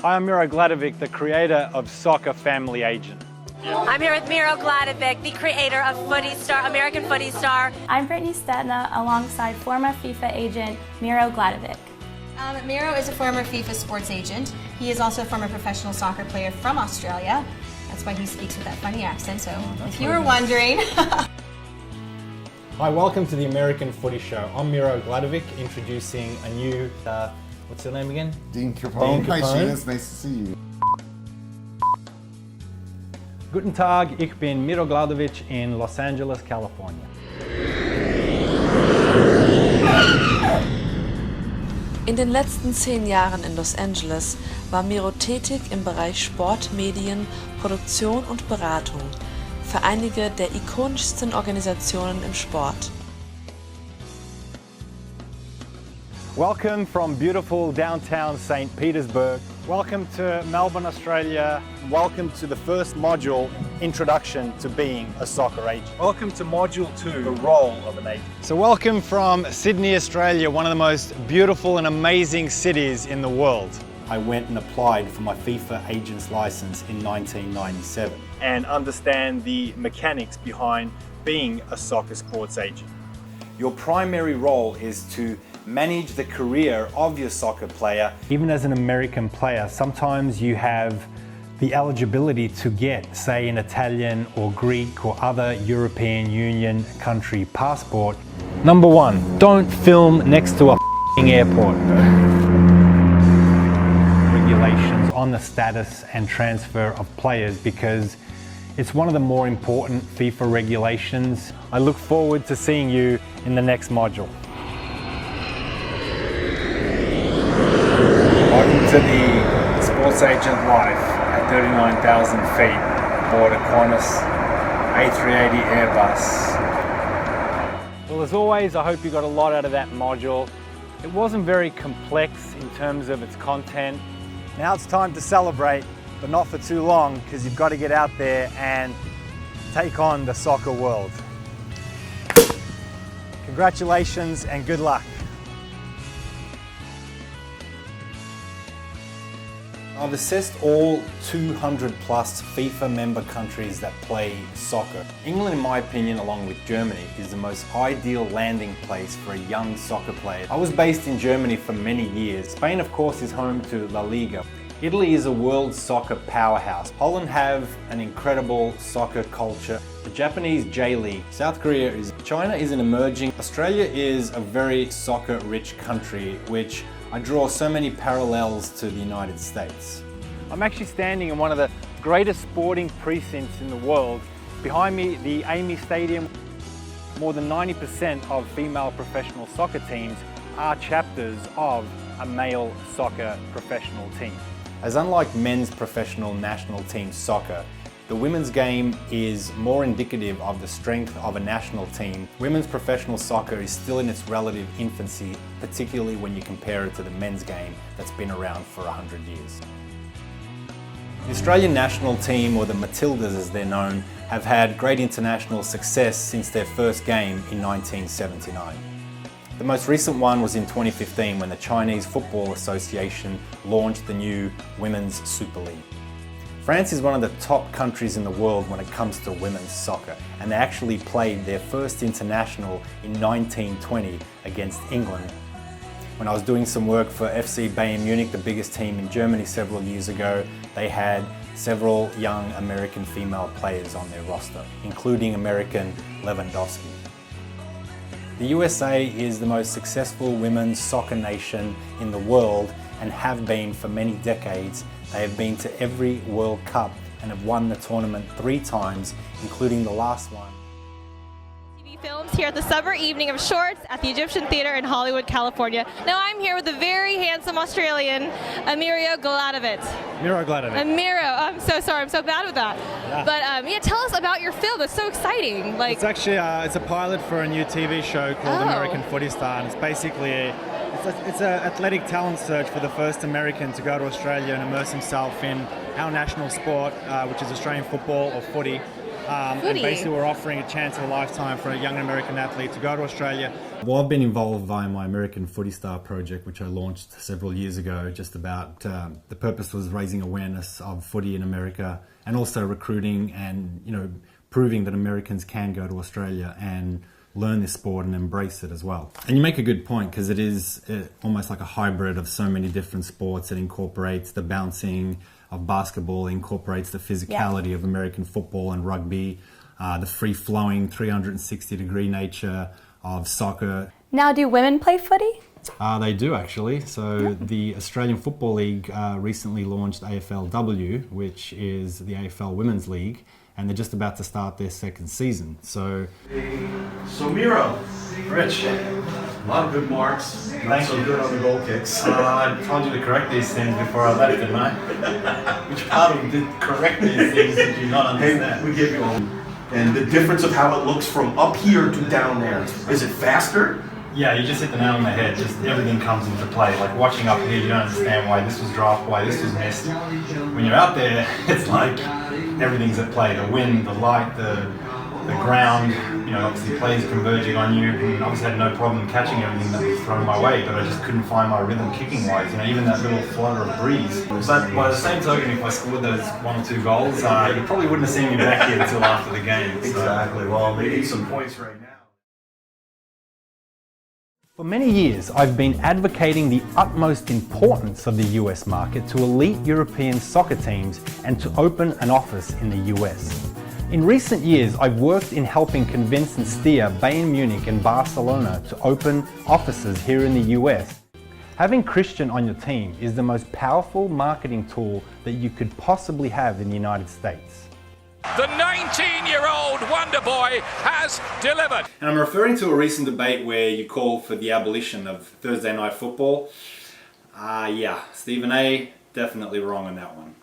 Hi, I'm Miro Gladovic, the creator of Soccer Family Agent. I'm here with Miro Gladovic, the creator of Footy Star, American Footy Star. I'm Brittany Stetna alongside former FIFA agent Miro Gladovic. Miro is a former FIFA sports agent. He is also a former professional soccer player from Australia. That's why he speaks with that funny accent, so if you were wondering. Hi, welcome to the American Footy Show. I'm Miro Gladovic, introducing a new, what's your name again? Dean Capone. Hi, Shane, it's nice to see you. Guten Tag, ich bin Miro Gladovic in Los Angeles, California. In den letzten 10 Jahren in Los Angeles war Miro tätig im Bereich Sport, Medien, Produktion und Beratung für einige der ikonischsten Organisationen im Sport. Welcome from beautiful downtown St. Petersburg. Welcome to Melbourne, Australia. Welcome to the first module, Introduction to Being a Soccer Agent. Welcome to Module 2, the role of an agent. So welcome from Sydney, Australia, one of the most beautiful and amazing cities in the world. I went and applied for my FIFA agent's license in 1997. And understand the mechanics behind being a soccer sports agent. Your primary role is to manage the career of your soccer player. Even as an American player, sometimes you have the eligibility to get, say, an Italian or Greek or other European Union country passport. Number 1, don't film next to a airport. Regulations on the status and transfer of players, because it's one of the more important FIFA regulations. I look forward to seeing you in the next module. Welcome to the sports agent life at 39,000 feet aboard a Qantas A380 Airbus. Well, as always, I hope you got a lot out of that module. It wasn't very complex in terms of its content. Now it's time to celebrate, but not for too long, because you've got to get out there and take on the soccer world. Congratulations and good luck. I've assessed all 200 plus FIFA member countries that play soccer. England, in my opinion, along with Germany, is the most ideal landing place for a young soccer player. I was based in Germany for many years. Spain, of course, is home to La Liga. Italy is a world soccer powerhouse. Holland have an incredible soccer culture. The Japanese J-League. South Korea is. China is an emerging. Australia is a very soccer-rich country, which I draw so many parallels to the United States. I'm actually standing in one of the greatest sporting precincts in the world. Behind me, the Amy Stadium. More than 90% of female professional soccer teams are chapters of a male soccer professional team. As unlike men's professional national team soccer, the women's game is more indicative of the strength of a national team. Women's professional soccer is still in its relative infancy, particularly when you compare it to the men's game that's been around for 100 years. The Australian national team, or the Matildas as they're known, have had great international success since their first game in 1979. The most recent one was in 2015 when the Chinese Football Association launched the new Women's Super League. France is one of the top countries in the world when it comes to women's soccer, and they actually played their first international in 1920 against England. When I was doing some work for FC Bayern Munich, the biggest team in Germany several years ago, they had several young American female players on their roster, including American Lewandowski. The USA is the most successful women's soccer nation in the world and have been for many decades. They have been to every World Cup and have won the tournament 3 times, including the last one. TV films here at the Summer Evening of Shorts at the Egyptian Theatre in Hollywood, California. Now I'm here with the very handsome Australian, Miro Gladovic. Miro Gladovic. Miro, I'm so sorry, I'm so bad with that. Yeah. But yeah, tell us about your film. It's so exciting. Like, it's actually it's a pilot for a new TV show called American Footy Star, and it's basically it's an athletic talent search for the first American to go to Australia and immerse himself in our national sport, which is Australian football or footy. And basically we're offering a chance of a lifetime for a young American athlete to go to Australia. Well, I've been involved via my American Footy Star project, which I launched several years ago, just about the purpose was raising awareness of footy in America and also recruiting and, proving that Americans can go to Australia and learn this sport and embrace it as well. And you make a good point, because it is almost like a hybrid of so many different sports. It incorporates the bouncing of basketball, incorporates the physicality of American football and rugby, the free-flowing 360-degree nature of soccer. Now, do women play footy? They do, actually. So the Australian Football League recently launched AFLW, which is the AFL Women's League, and they're just about to start their second season. So Miro, Rich, a lot of good marks. Not so good on the goal kicks. I told you to correct these things before I left, didn't I? Which part of did correct these things did you not understand? Hey, we give you all. And the difference of how it looks from up here to down there. Is it faster? Yeah, you just hit the nail on the head. Just everything comes into play. Like watching up here, you don't understand why this was dropped, why this was missed. When you're out there, it's like everything's at play. The wind, the light, the ground. Obviously players converging on you. And obviously had no problem catching everything that was thrown my way, but I just couldn't find my rhythm kicking wise. Even that little flutter of breeze. But by the same token, if I scored those 1 or 2 goals, you probably wouldn't have seen me back here until after the game. Exactly. Well, they need some points right now. For many years, I've been advocating the utmost importance of the US market to elite European soccer teams and to open an office in the US. In recent years, I've worked in helping convince and steer Bayern Munich and Barcelona to open offices here in the US. Having Christian on your team is the most powerful marketing tool that you could possibly have in the United States. The 19-year-old wonder boy has delivered. And I'm referring to a recent debate where you called for the abolition of Thursday night football. Stephen A, definitely wrong on that one.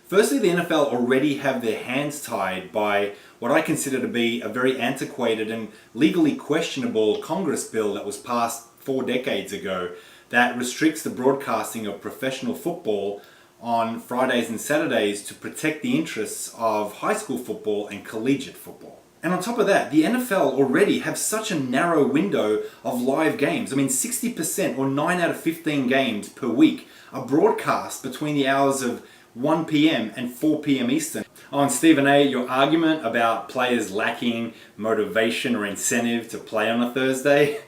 Firstly, the NFL already have their hands tied by what I consider to be a very antiquated and legally questionable Congress bill that was passed 4 decades ago that restricts the broadcasting of professional football on Fridays and Saturdays to protect the interests of high school football and collegiate football. And on top of that, the NFL already have such a narrow window of live games. 60% or 9 out of 15 games per week are broadcast between the hours of 1 p.m. and 4 p.m. Eastern. And Stephen A, your argument about players lacking motivation or incentive to play on a Thursday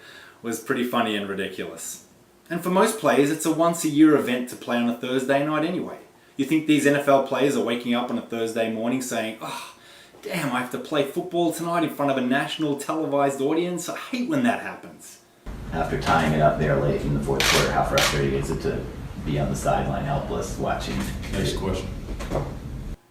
was pretty funny and ridiculous. And for most players, it's a once-a-year event to play on a Thursday night anyway. You think these NFL players are waking up on a Thursday morning saying, "Oh, damn, I have to play football tonight in front of a national televised audience"? I hate when that happens. After tying it up there late in the fourth quarter, how frustrating is it to be on the sideline helpless watching? Next question.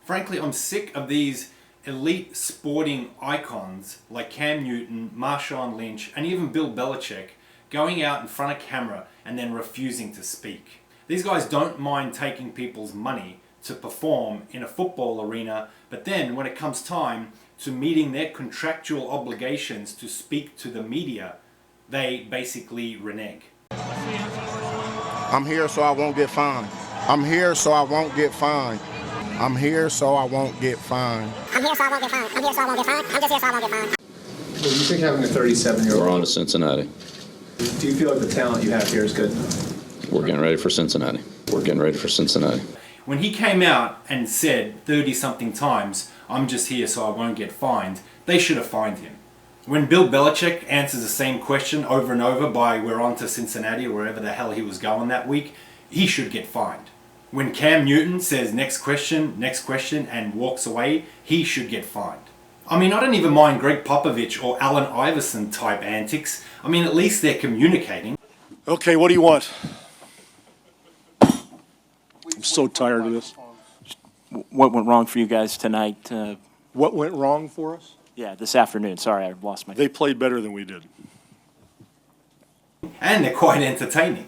Frankly, I'm sick of these elite sporting icons like Cam Newton, Marshawn Lynch, and even Bill Belichick going out in front of camera and then refusing to speak. These guys don't mind taking people's money to perform in a football arena, but then when it comes time to meeting their contractual obligations to speak to the media, they basically renege. I'm here so I won't get fined. I'm here so I won't get fined. I'm here so I won't get fined. I'm here so I won't get fined. I'm here so I won't get fined. I'm just here so I won't get fined. So you think having a 37-year-old... We're on to Cincinnati. Do you feel like the talent you have here is good? We're getting ready for Cincinnati. We're getting ready for Cincinnati. When he came out and said 30-something times, "I'm just here so I won't get fined," they should have fined him. When Bill Belichick answers the same question over and over by "we're on to Cincinnati" or wherever the hell he was going that week, he should get fined. When Cam Newton says next question, and walks away, he should get fined. I don't even mind Greg Popovich or Allen Iverson type antics. At least they're communicating. Okay, what do you want? I'm so tired of this. What went wrong for you guys tonight? What went wrong for us? Yeah, this afternoon. Sorry, I lost my... They played better than we did. And they're quite entertaining.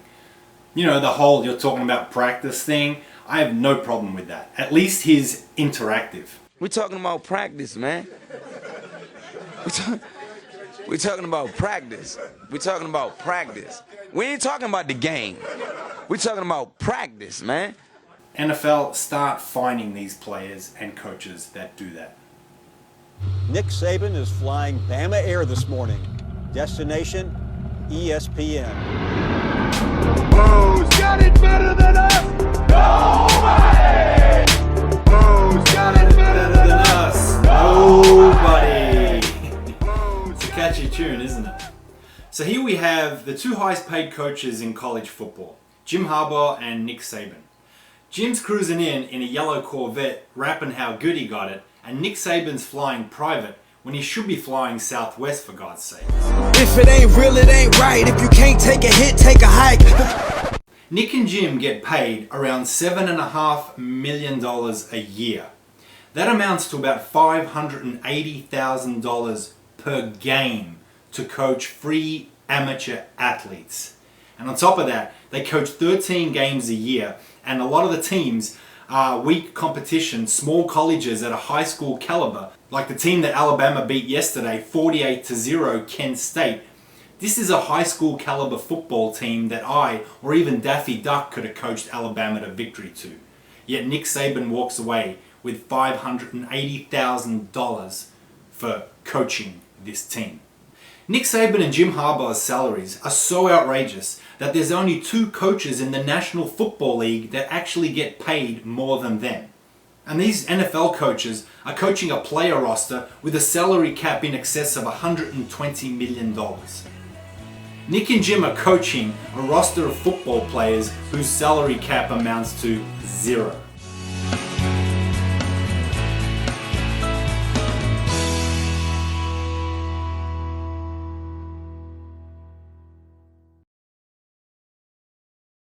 The whole you're talking about practice thing, I have no problem with that. At least he's interactive. We're talking about practice, man. We're talking about practice. We're talking about practice. We ain't talking about the game. We're talking about practice, man. NFL, start finding these players and coaches that do that. Nick Saban is flying Bama Air this morning. Destination, ESPN. Who's got it better than us? Nobody! Who's got it better than us? Nobody! It's a catchy tune, isn't it? So here we have the two highest paid coaches in college football, Jim Harbaugh and Nick Saban. Jim's cruising in a yellow Corvette, rapping how good he got it, and Nick Saban's flying private when he should be flying Southwest, for God's sake. If it ain't real, it ain't right. If you can't take a hit, take a hike. Nick and Jim get paid around $7.5 million a year. That amounts to about $580,000 per game to coach free amateur athletes. And on top of that, they coach 13 games a year, and a lot of the teams are weak competition, small colleges at a high school caliber, like the team that Alabama beat yesterday, 48-0 Kent State. This is a high school caliber football team that I, or even Daffy Duck, could have coached Alabama to victory to. Yet Nick Saban walks away with $580,000 for coaching this team. Nick Saban and Jim Harbaugh's salaries are so outrageous that there's only 2 coaches in the National Football League that actually get paid more than them. And these NFL coaches are coaching a player roster with a salary cap in excess of $120 million. Nick and Jim are coaching a roster of football players whose salary cap amounts to 0.